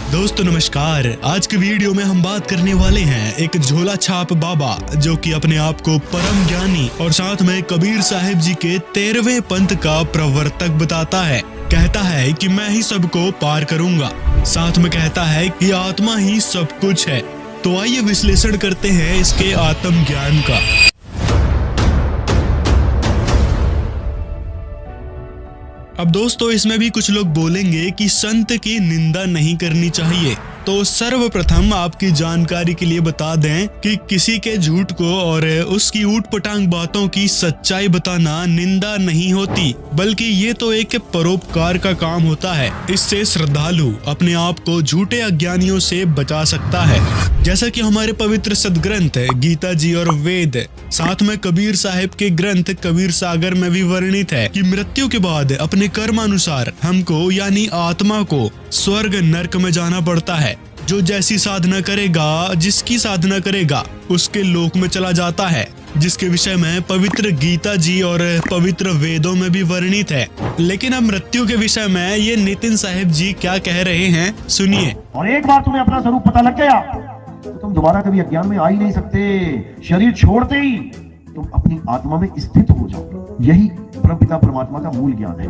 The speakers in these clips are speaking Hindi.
दोस्तों नमस्कार। आज की वीडियो में हम बात करने वाले हैं एक झोला छाप बाबा जो कि अपने आप को परम ज्ञानी और साथ में कबीर साहिब जी के 13वें पंथ का प्रवर्तक बताता है। कहता है कि मैं ही सबको पार करूंगा, साथ में कहता है कि आत्मा ही सब कुछ है। तो आइए विश्लेषण करते हैं इसके आत्म ज्ञान का। अब दोस्तों इसमें भी कुछ लोग बोलेंगे कि संत की निंदा नहीं करनी चाहिए। तो सर्वप्रथम आपकी जानकारी के लिए बता दें कि किसी के झूठ को और उसकी ऊटपटांग बातों की सच्चाई बताना निंदा नहीं होती, बल्कि ये तो एक परोपकार का काम होता है। इससे श्रद्धालु अपने आप को झूठे अज्ञानियों से बचा सकता है। जैसा कि हमारे पवित्र सदग्रंथ गीता जी और वेद, साथ में कबीर साहिब के ग्रंथ कबीर सागर में भी वर्णित है कि मृत्यु के बाद अपने कर्मानुसार हमको यानी आत्मा को स्वर्ग नरक में जाना पड़ता है। जो जैसी साधना करेगा, जिसकी साधना करेगा, उसके लोक में चला जाता है, जिसके विषय में पवित्र गीता जी और पवित्र वेदों में भी वर्णित है। लेकिन अब मृत्यु के विषय में ये नितिन साहिब जी क्या कह रहे हैं, सुनिए। और एक बार तुम्हें अपना स्वरूप पता लग गया तो तुम दोबारा कभी अज्ञान में आ ही नहीं सकते। शरीर छोड़ते ही तुम अपनी आत्मा में स्थित हो जाओ। यही परमपिता परमात्मा का मूल ज्ञान है।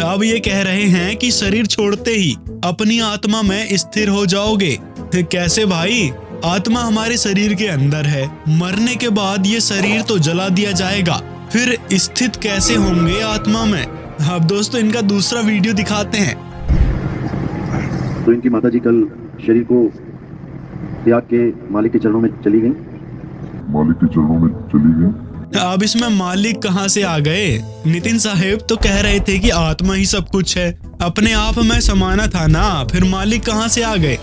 अब ये कह रहे हैं कि शरीर छोड़ते ही अपनी आत्मा में स्थिर हो जाओगे। कैसे भाई? आत्मा हमारे शरीर के अंदर है, मरने के बाद ये शरीर तो जला दिया जाएगा, फिर स्थित कैसे होंगे आत्मा में? अब दोस्तों इनका दूसरा वीडियो दिखाते हैं। तो इनकी माताजी कल शरीर को त्याग के मालिक के चरणों में चली गई। अब इसमें मालिक कहाँ से आ गए? नितिन साहिब तो कह रहे थे कि आत्मा ही सब कुछ है, अपने आप में समाना था ना, फिर मालिक कहाँ से आ गए?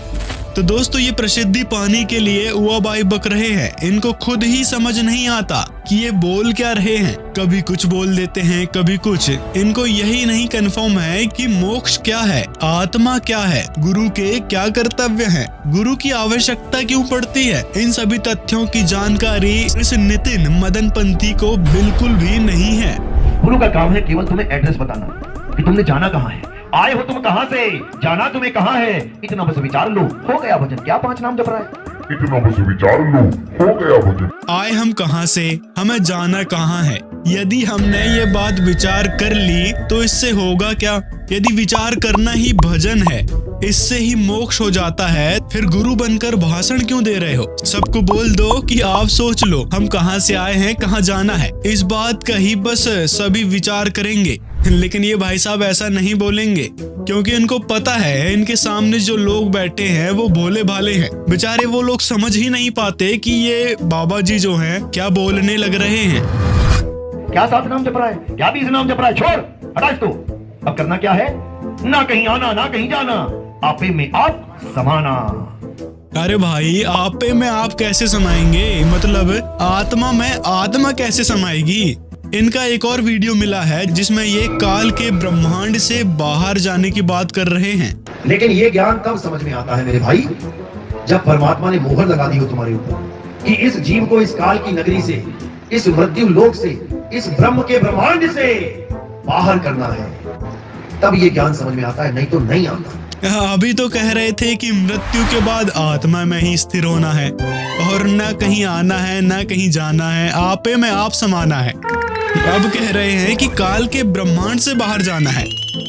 तो दोस्तों ये प्रसिद्धि पाने के लिए उआबाई बक रहे हैं। इनको खुद ही समझ नहीं आता कि ये बोल क्या रहे हैं। कभी कुछ बोल देते हैं, कभी कुछ। इनको यही नहीं कंफर्म है कि मोक्ष क्या है, आत्मा क्या है, गुरु के क्या कर्तव्य हैं, गुरु की आवश्यकता क्यों पड़ती है। इन सभी तथ्यों की जानकारी इस नितिन मदन पंथी को बिल्कुल भी नहीं है। गुरु का काम है केवल तुम्हें एड्रेस बताना कि तुमने जाना कहाँ है, आए हो तुम कहाँ से, जाना तुम्हें कहाँ है। इतना बस विचार लो, हो गया भजन। क्या 5 नाम जप रहा है? इतना बस विचार लो, हो गया भजन। आए हम कहाँ से, हमें जाना कहाँ है। यदि हमने ये बात विचार कर ली तो इससे होगा क्या? यदि विचार करना ही भजन है, इससे ही मोक्ष हो जाता है, फिर गुरु बनकर भाषण क्यों दे रहे हो? सबको बोल दो कि आप सोच लो हम कहाँ से आए हैं, कहाँ जाना है। इस बात का ही बस सभी विचार करेंगे। लेकिन ये भाई साहब ऐसा नहीं बोलेंगे, क्योंकि इनको पता है इनके सामने जो लोग बैठे हैं वो भोले भाले हैं। बेचारे वो लोग समझ ही नहीं पाते कि ये बाबा जी जो हैं क्या बोलने लग रहे हैं। क्या 7 नाम जप रहा है, क्या 20 नाम जप रहा है? छोड़, हटा इसको। अब करना क्या है? ना कहीं आना, ना कहीं जाना, आपे में आप समाना। अरे भाई, आपे में आप कैसे समाएंगे? मतलब आत्मा में आत्मा कैसे समाएगी? इनका एक और वीडियो मिला है जिसमें ये काल के ब्रह्मांड से बाहर जाने की बात कर रहे हैं। लेकिन ये ज्ञान तब समझ में आता है मेरे भाई, जब परमात्मा ने मोहर लगा दी हो तुम्हारे ऊपर कि इस जीव को इस काल की नगरी से, इस मृत्यु लोक से, इस ब्रह्म के ब्रह्मांड से बाहर करना है। तब ये ज्ञान समझ में आता है, नहीं तो नहीं आता। अभी तो कह रहे थे कि मृत्यु के बाद आत्मा में ही स्थिर होना है और न कहीं आना है, न कहीं जाना है, आपे में आप समाना है। अब कह रहे हैं कि काल के ब्रह्मांड से बाहर जाना है।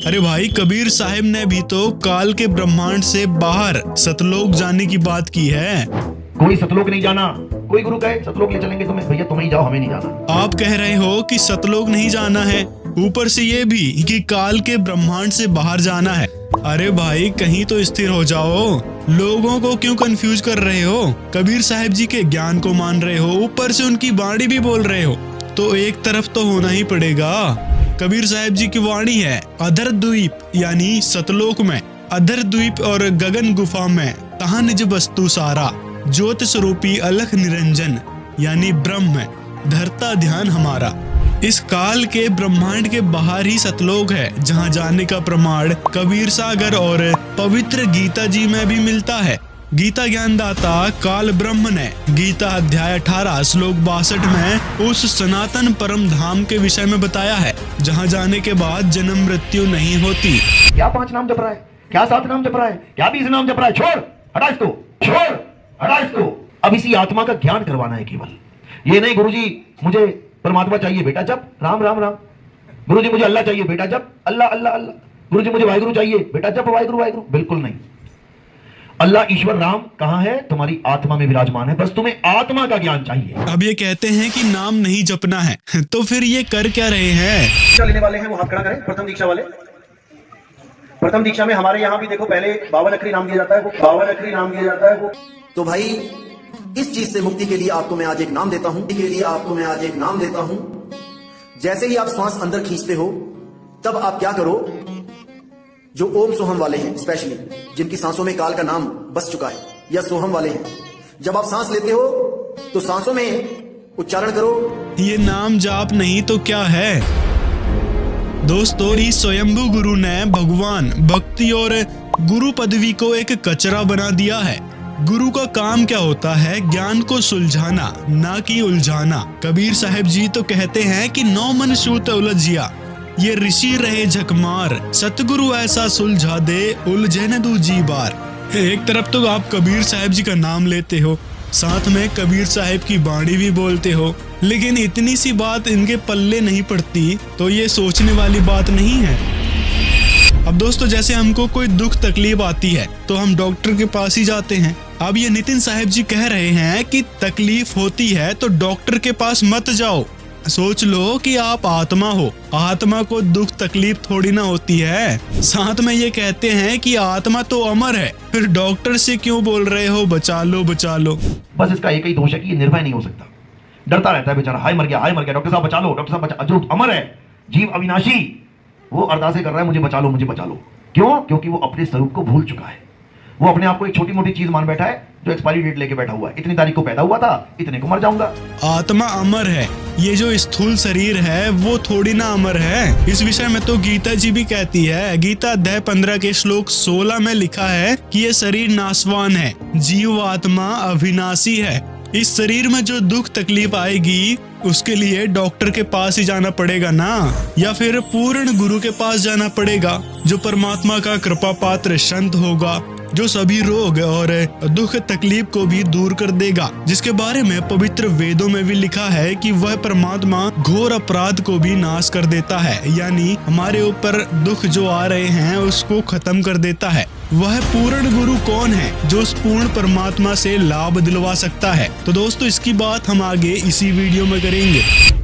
अरे भाई, कबीर साहिब ने भी तो काल के ब्रह्मांड से बाहर सतलोक जाने की बात की है। कोई सतलोक नहीं जाना। कोई गुरु कहे सतलोक ले चलेंगे तुम्हें, भैया तुम ही जाओ, हमें नहीं जाना। आप कह रहे हो कि सतलोक नहीं जाना है, ऊपर से ये भी कि काल के ब्रह्मांड से बाहर जाना है। अरे भाई, कहीं तो स्थिर हो जाओ। लोगों को क्यों कंफ्यूज कर रहे हो? कबीर साहिब जी के ज्ञान को मान रहे हो, ऊपर से उनकी वाणी भी बोल रहे हो, तो एक तरफ तो होना ही पड़ेगा। कबीर साहिब जी की वाणी है, अधर द्वीप यानी सतलोक में, अधर द्वीप और गगन गुफा में तहाँ निज वस्तु सारा, ज्योत स्वरूपी अलख निरंजन यानी ब्रह्म, धरता ध्यान हमारा। इस काल के ब्रह्मांड के बाहर ही सतलोक है, जहाँ जाने का प्रमाण कबीर सागर और पवित्र गीता जी में भी मिलता है। गीता ज्ञानदाता काल ब्रह्म ने गीता अध्याय 18 श्लोक 62 में उस सनातन परम धाम के विषय में बताया है, जहाँ जाने के बाद जन्म मृत्यु नहीं होती। क्या 5 नाम जप रहा है? क्या 7 नाम जप रहा है, क्या 20 नाम जप रहा है, छोड़, हटा इसको, छोड़, हटा इसको। अब इसी आत्मा का ज्ञान करवाना है केवल। ये नहीं गुरुजी मुझे परमात्मा चाहिए, बेटा जप राम राम राम। गुरुजी मुझे अल्लाह चाहिए, बेटा जप अल्लाह अल्लाह अल्लाह। गुरुजी मुझे वाहिगुरु चाहिए, बेटा जप वाहिगुरु वाहिगुरु। बिल्कुल नहीं। अल्लाह ईश्वर राम कहां है? तुम्हारी आत्मा में विराजमान है, बस तुम्हें आत्मा का ज्ञान चाहिए। अब ये कहते हैं कि नाम नहीं जपना है, तो फिर ये कर क्या रहे हैं? दीक्षा लेने वाले हैं वो हाथ खड़ा करें। प्रथम दीक्षा वाले, प्रथम दीक्षा में हमारे यहाँ भी देखो पहले 52 अक्षरी नाम दिया जाता है, वो 52 अक्षरी नाम दिया जाता है वो। तो भाई इस चीज से मुक्ति के लिए आपको मैं आज एक नाम देता हूं। जैसे ही आप श्वास अंदर खींचते हो तब आप क्या करो, जो ओम सोहम वाले हैं स्पेशली, जिनकी सांसों में काल का नाम बस चुका है, या सोहम वाले हैं, जब आप सांस लेते हो तो सांसों में उच्चारण करो। ये नाम जाप नहीं तो क्या है दोस्तों? इस स्वयंभू गुरु ने भगवान, भक्ति और गुरु पदवी को एक कचरा बना दिया है। गुरु का काम क्या होता है? ज्ञान को सुलझाना, ना कि उलझाना। कबीर साहब जी तो कहते हैं कि 9 मन सूत उलझिया, ये ऋषि रहे झकमार, सतगुरु ऐसा सुलझा दे, उलझे न दूजी बार। एक तरफ तो आप कबीर साहब जी का नाम लेते हो, साथ में कबीर साहब की बाणी भी बोलते हो, लेकिन इतनी सी बात इनके पल्ले नहीं पड़ती, तो ये सोचने वाली बात नहीं है। अब दोस्तों, जैसे हमको कोई दुख तकलीफ आती है तो हम डॉक्टर के पास ही जाते हैं। अब ये नितिन साहब जी कह रहे हैं कि तकलीफ होती है तो डॉक्टर के पास मत जाओ। सोच लो कि आप आत्मा हो, आत्मा को दुख तकलीफ थोड़ी ना होती है। साथ में ये कहते हैं कि आत्मा तो अमर है, फिर डॉक्टर से क्यों बोल रहे हो बचा लो बचा लो? बस इसका एक ही दोष है कि ये निर्भय नहीं हो सकता, डरता रहता है बेचारा, हाय मर गया, डॉक्टर साहब बचा लो, डॉक्टर साहब बचा। जो अमर है, जीव अविनाशी, वो अरदासें कर रहा है मुझे बचा लो, मुझे बचा लो। क्यों? क्योंकि वो अपने स्वरूप को भूल चुका है। वो अपने आप को एक छोटी मोटी चीज मान बैठा है, जो एक्सपायरी डेट लेके बैठा हुआ है। इतनी तारीख को पैदा हुआ था, इतने को मर जाऊंगा। आत्मा अमर है, ये जो स्थूल शरीर है वो थोड़ी ना अमर है। इस विषय में तो गीता जी भी कहती है। गीता अध्याय 15 के श्लोक 16 में लिखा है कि ये शरीर नाशवान है, जीव आत्मा अविनाशी है। इस शरीर में जो दुख तकलीफ आएगी उसके लिए डॉक्टर के पास ही जाना पड़ेगा ना, या फिर पूर्ण गुरु के पास जाना पड़ेगा, जो परमात्मा का कृपा पात्र संत होगा, जो सभी रोग और दुख तकलीफ को भी दूर कर देगा, जिसके बारे में पवित्र वेदों में भी लिखा है कि वह परमात्मा घोर अपराध को भी नाश कर देता है, यानी हमारे ऊपर दुख जो आ रहे हैं उसको खत्म कर देता है। वह पूर्ण गुरु कौन है जो उस पूर्ण परमात्मा से लाभ दिलवा सकता है? तो दोस्तों, इसकी बात हम आगे इसी वीडियो में करेंगे।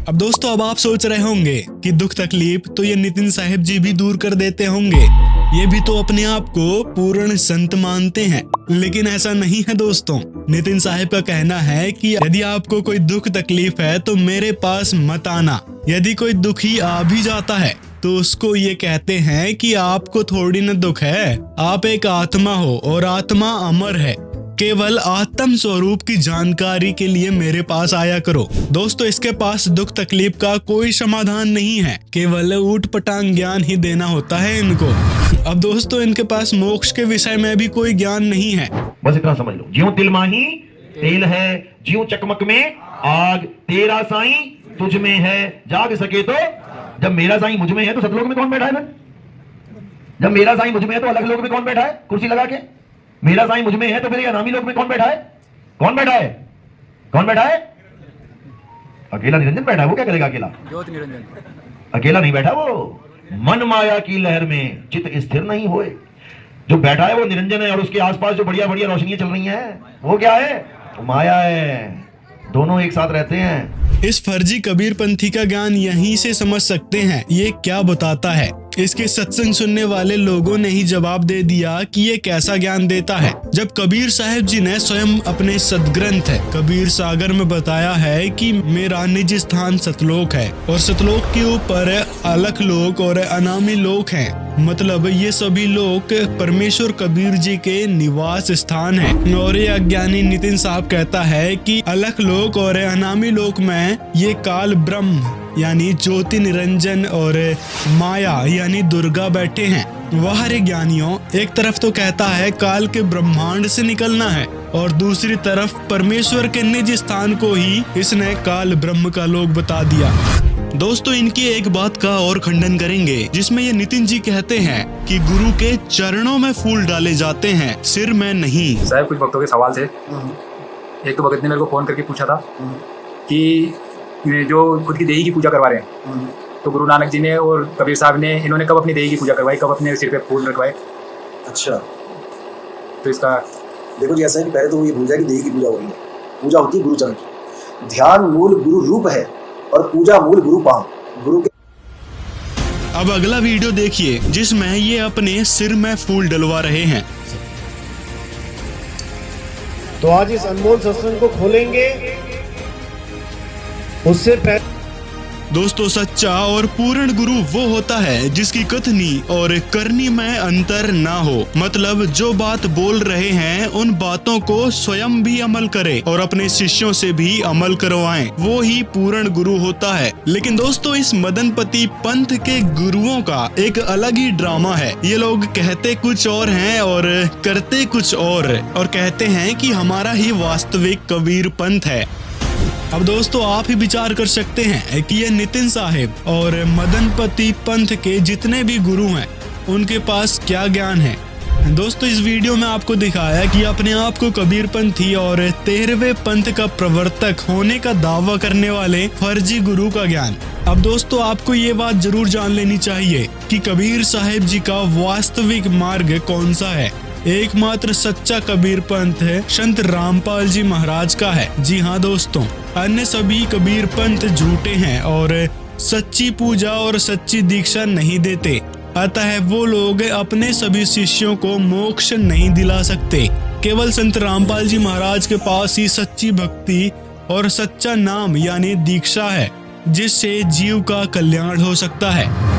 अब दोस्तों, अब आप सोच रहे होंगे कि दुख तकलीफ तो ये नितिन साहब जी भी दूर कर देते होंगे, ये भी तो अपने आप को पूर्ण संत मानते हैं, लेकिन ऐसा नहीं है दोस्तों। नितिन साहब का कहना है कि यदि आपको कोई दुख तकलीफ है तो मेरे पास मत आना। यदि कोई दुखी आ भी जाता है तो उसको ये कहते हैं कि आपको थोड़ी न दुख है, आप एक आत्मा हो और आत्मा अमर है। केवल आत्म स्वरूप की जानकारी के लिए मेरे पास आया करो। दोस्तों, इसके पास दुख तकलीफ का कोई समाधान नहीं है, केवल ऊट पटांग ज्ञान ही देना होता है इनको। अब दोस्तों, इनके पास मोक्ष के विषय में भी कोई ज्ञान नहीं है। बस इतना समझ लो, ज्यों तिल माही तेल है, ज्यों चकमक में आग, तेरा साईं तुझ में है, जाग सके तो। जब मेरा साईं मुझ में है तो सतलोक में कौन बैठा है? जब मेरा साईं मुझ में है तो अलग लोक में कौन बैठा है कुर्सी लगा के? मेरा साईं मुझ में है तो फिर अनामी लोक में कौन बैठा है? कौन बैठा है? कौन बैठा है? अकेला निरंजन बैठा है। वो क्या करेगा अकेला? ज्योति निरंजन अकेला नहीं बैठा, वो मन माया की लहर में चित स्थिर नहीं होए। जो बैठा है वो निरंजन है, और उसके आसपास जो बढ़िया बढ़िया रोशनियां चल रही हैं वो क्या है? वो माया है। दोनों एक साथ रहते हैं। इस फर्जी कबीर पंथी का ज्ञान यहीं से समझ सकते हैं। ये क्या बताता है? इसके सत्संग सुनने वाले लोगों ने ही जवाब दे दिया कि ये कैसा ज्ञान देता है, जब कबीर साहब जी ने स्वयं अपने सदग्रंथ है कबीर सागर में बताया है कि मेरा निज स्थान सतलोक है, और सतलोक के ऊपर अलख लोक और अनामी लोक हैं। मतलब ये सभी लोक परमेश्वर कबीर जी के निवास स्थान है। और ये अज्ञानी नितिन साहब कहता है कि अलख लोक और अनामी लोक में ये काल ब्रह्म यानी ज्योति निरंजन और माया यानी दुर्गा बैठे हैं। वह रे ज्ञानियों, एक तरफ तो कहता है काल के ब्रह्मांड से निकलना है, और दूसरी तरफ परमेश्वर के निज स्थान को ही इसने काल ब्रह्म का लोक बता दिया। दोस्तों इनकी एक बात का और खंडन करेंगे, जिसमें ये नितिन जी कहते हैं कि गुरु के चरणों में फूल डाले जाते हैं, सिर में नहीं। साहब कुछ भक्तों के सवाल थे। एक तो भगत ने मेरे को फोन करके पूछा था कि जो खुद की देही की पूजा करवा रहे हैं, तो गुरु नानक जी ने और कबीर साहब ने, इन्होंने कब अपनी देही की पूजा करवाई, कब अपने सिर पे फूल रखवाए? अच्छा, तो इसका देखो जी ऐसा है कि पहले तो ये भूल जाए कि देही की पूजा हो रही है। पूजा होती है गुरु चरण की। ध्यान मूल गुरु रूप है और पूजा मूल गुरु पांव। गुरु के अब अगला वीडियो देखिए, जिसमें ये अपने सिर में फूल डलवा रहे हैं। तो आज इस अनमोल सत्संग को खोलेंगे। उससे पहले दोस्तों सच्चा और पूर्ण गुरु वो होता है जिसकी कथनी और करनी में अंतर ना हो, मतलब जो बात बोल रहे हैं उन बातों को स्वयं भी अमल करे और अपने शिष्यों से भी अमल करवाएं, वो ही पूर्ण गुरु होता है। लेकिन दोस्तों इस मदनपति पंथ के गुरुओं का एक अलग ही ड्रामा है। ये लोग कहते कुछ और हैं और करते कुछ और कहते हैं कि हमारा ही वास्तविक कबीर पंथ है। अब दोस्तों आप ही विचार कर सकते हैं कि ये नितिन साहिब और मदनपति पंथ के जितने भी गुरु हैं उनके पास क्या ज्ञान है। दोस्तों इस वीडियो में आपको दिखाया कि अपने आप को कबीर पंथी और 13वें पंथ का प्रवर्तक होने का दावा करने वाले फर्जी गुरु का ज्ञान। अब दोस्तों आपको ये बात जरूर जान लेनी चाहिए कि कबीर साहिब जी का वास्तविक मार्ग कौन सा है। एकमात्र सच्चा कबीर पंथ है संत रामपाल जी महाराज का है। जी हाँ दोस्तों, अन्य सभी कबीर पंथ झूठे हैं और सच्ची पूजा और सच्ची दीक्षा नहीं देते। अतः वो लोग अपने सभी शिष्यों को मोक्ष नहीं दिला सकते। केवल संत रामपाल जी महाराज के पास ही सच्ची भक्ति और सच्चा नाम यानी दीक्षा है, जिससे जीव का कल्याण हो सकता है।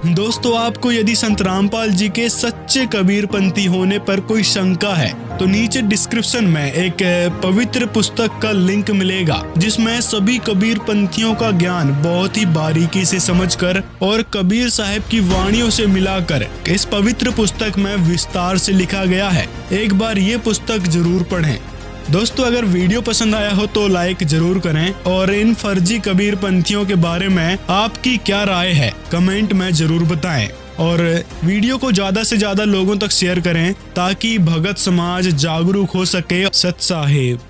दोस्तों आपको यदि संत रामपाल जी के सच्चे कबीर पंथी होने पर कोई शंका है तो नीचे डिस्क्रिप्शन में एक पवित्र पुस्तक का लिंक मिलेगा, जिसमें सभी कबीर पंथियों का ज्ञान बहुत ही बारीकी से समझकर और कबीर साहब की वाणियों से मिलाकर इस पवित्र पुस्तक में विस्तार से लिखा गया है। एक बार ये पुस्तक जरूर पढ़ें। दोस्तों अगर वीडियो पसंद आया हो तो लाइक जरूर करें और इन फर्जी कबीर पंथियों के बारे में आपकी क्या राय है कमेंट में जरूर बताएं और वीडियो को ज्यादा से ज्यादा लोगों तक शेयर करें ताकि भगत समाज जागरूक हो सके। सत साहिब।